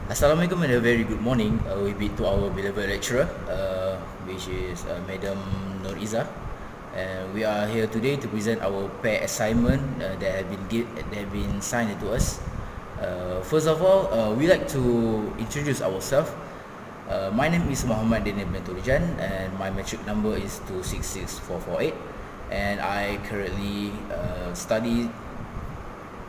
Assalamualaikum and a very good morning. We be to our beloved lecturer, which is Madam Izzah. And we are here today to present our pair assignment that have been signed to us. First of all, we like to introduce ourselves. My name is Mohammed Danial bin Torijan, and my matric number is 266448. And I currently study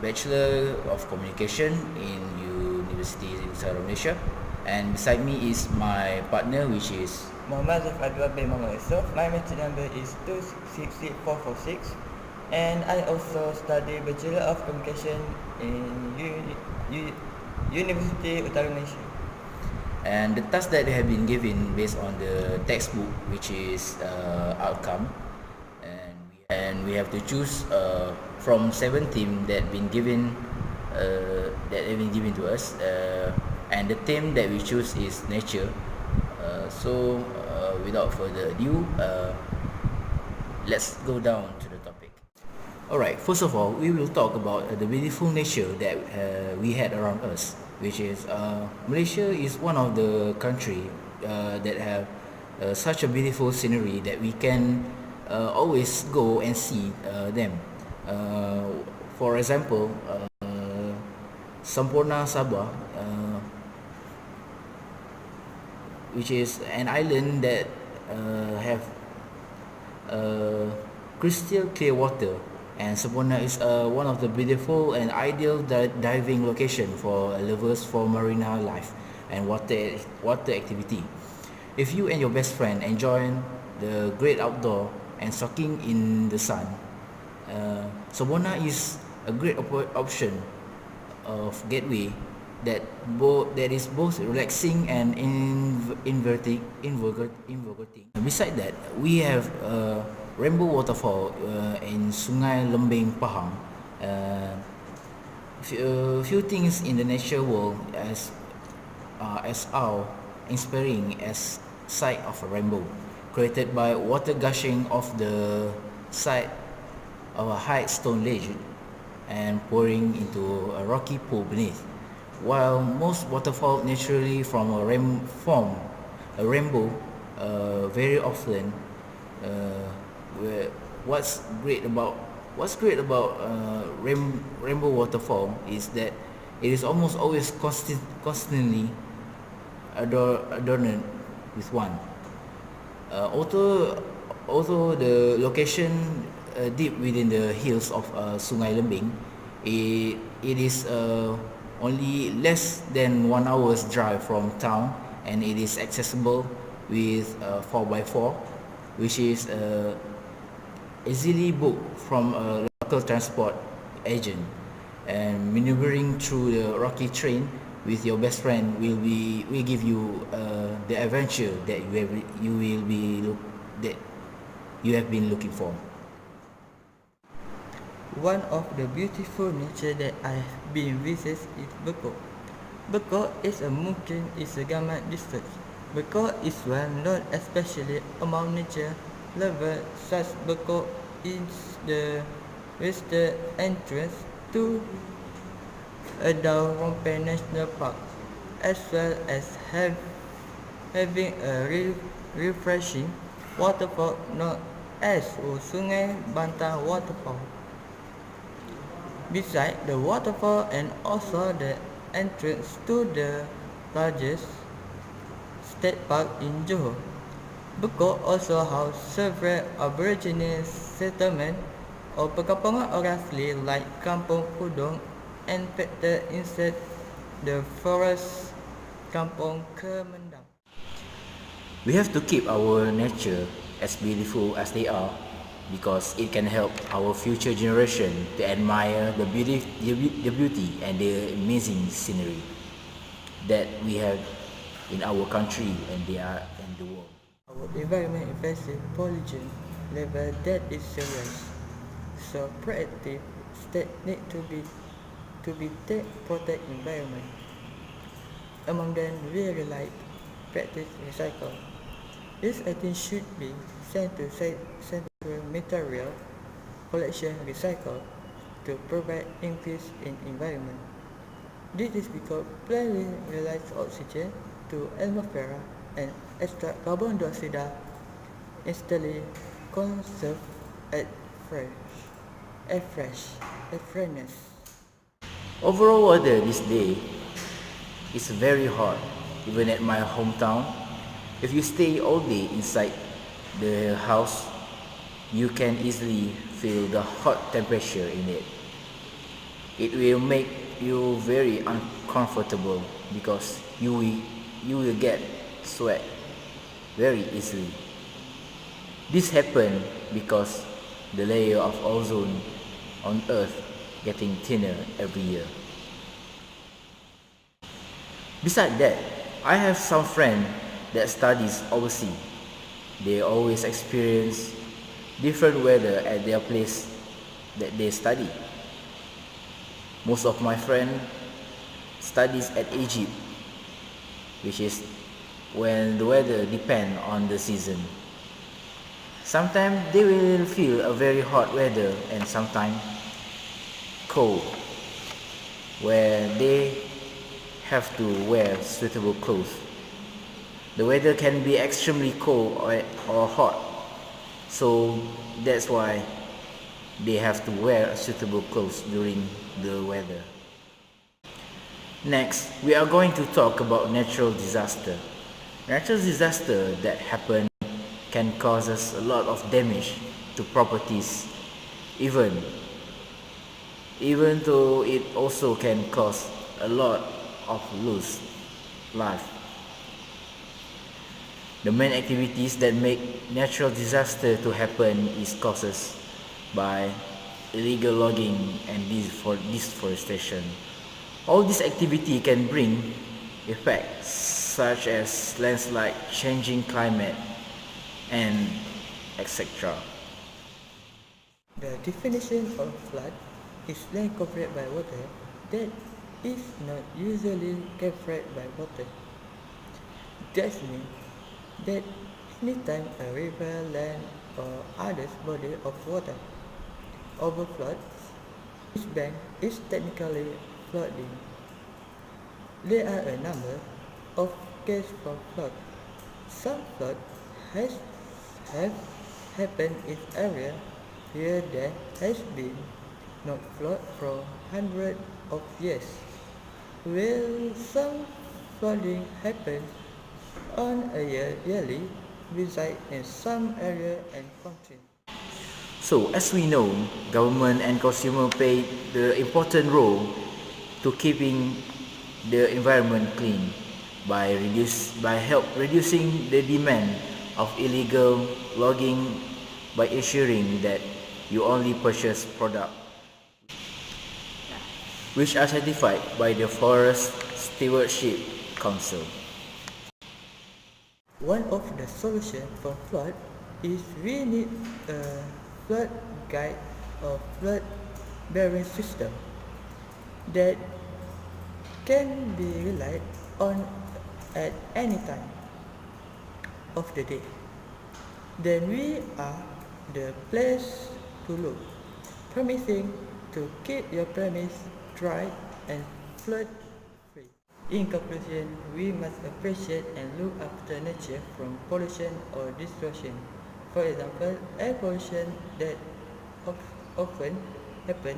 Bachelor of Communication in University of Malaysia, and beside me is my partner, which is Mohammed Adhwa bin Yusof. My matric number is 266446, and I also study Bachelor of Communication in University of Malaysia. and the task that they have been given based on the textbook, which is outcome, and we have to choose from 7 themes that have been given to us, and the theme that we choose is nature. Without further ado, let's go down to the topic. Alright, first of all, we will talk about the beautiful nature that we had around us, which is Malaysia is one of the country that have such a beautiful scenery that we can always go and see them. For example, Sampurna Sabah, which is an island that have crystal clear water, and Sampurna is one of the beautiful and ideal diving location for lovers for marina life and water activity. If you and your best friend enjoy the great outdoor and soaking in the sun, Sampurna is a great option of gateway that is both relaxing and invigorating. Beside that, we have Rainbow Waterfall in Sungai Lembing, Pahang. Few things in the nature world as awe inspiring as sight of a rainbow, created by water gushing off the side of a high stone ledge and pouring into a rocky pool beneath. While most waterfall naturally form a rainbow, very often, what's great about rainbow waterfall is that it is almost always constantly adorned with one. Although the location deep within the hills of Sungai Lembing, it is only less than 1 hour's drive from town, and it is accessible with 4x4, which is easily booked from a local transport agent. And maneuvering through the rocky terrain with your best friend will give you the adventure that you have been looking for. One of the beautiful nature that I have been visited is Bekok. Bekok is a mungkin Isagamat district. Bekok is well known especially among nature lovers, such Bekok is the western entrance to Adhwa National Park, as well as having a refreshing waterfall known as Sungai Bantang Waterfall. Beside the waterfall and also the entrance to the largest state park in Johor, Bekok also house several Aboriginal settlements or perkampungan orang asli like Kampung Kudung and factor inside the forest Kampung Kemendang. We have to keep our nature as beautiful as they are, because it can help our future generation to admire the beauty and the amazing scenery that we have in our country and the world. Our environment invasive pollution level that is serious, so proactive steps need to be take protect environment. Among them, we like practice recycle. This item should be sent to material collection recycle to provide increase in environment. This is because plants release oxygen to atmosphere and extract carbon dioxide, instantly conserve at freshness. Overall weather this day is very hot, even at my hometown. If you stay all day inside the house, you can easily feel the hot temperature in it. It will make you very uncomfortable because you will get sweat very easily. This happens because the layer of ozone on Earth getting thinner every year. Besides that, I have some friends that studies overseas. They always experience different weather at their place that they study. Most of my friends studies at Egypt, which is when the weather depend on the season. Sometimes they will feel a very hot weather and sometimes cold, where they have to wear suitable clothes. The weather can be extremely cold or hot, so that's why they have to wear suitable clothes during the weather. Next, we are going to talk about natural disaster. Natural disaster that happen can cause us a lot of damage to properties, even though it also can cause a lot of lose life. The main activities that make natural disaster to happen is causes by illegal logging and deforestation. All this activity can bring effects such as landslide, changing climate, and etc. The definition of flood is land covered by water that is not usually covered by water. That means that anytime a river, land, or other body of water overflows, its bank is technically flooding. There are a number of cases for flood. Some flood have happened in areas where there has been no flood for hundreds of years, while some flooding happens on a yearly basis in some areas and countries. So, as we know, government and consumer play the important role to keeping the environment clean by reducing the demand of illegal logging by ensuring that you only purchase products which are certified by the Forest Stewardship Council. One of the solutions for flood is we need a flood guide or flood bearing system that can be relied on at any time of the day. Then we are the place to look, promising to keep your premise dry and flood free. In conclusion, we must appreciate and look after nature from pollution or destruction. For example, air pollution that often happen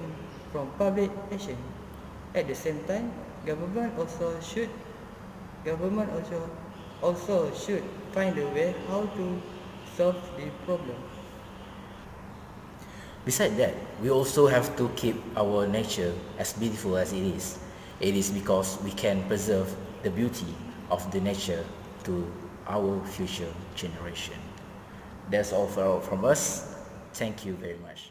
from public action. At the same time, government also should find a way how to solve the problem. Besides that, we also have to keep our nature as beautiful as it is. It is because we can preserve the beauty of the nature to our future generation. That's all from us. Thank you very much.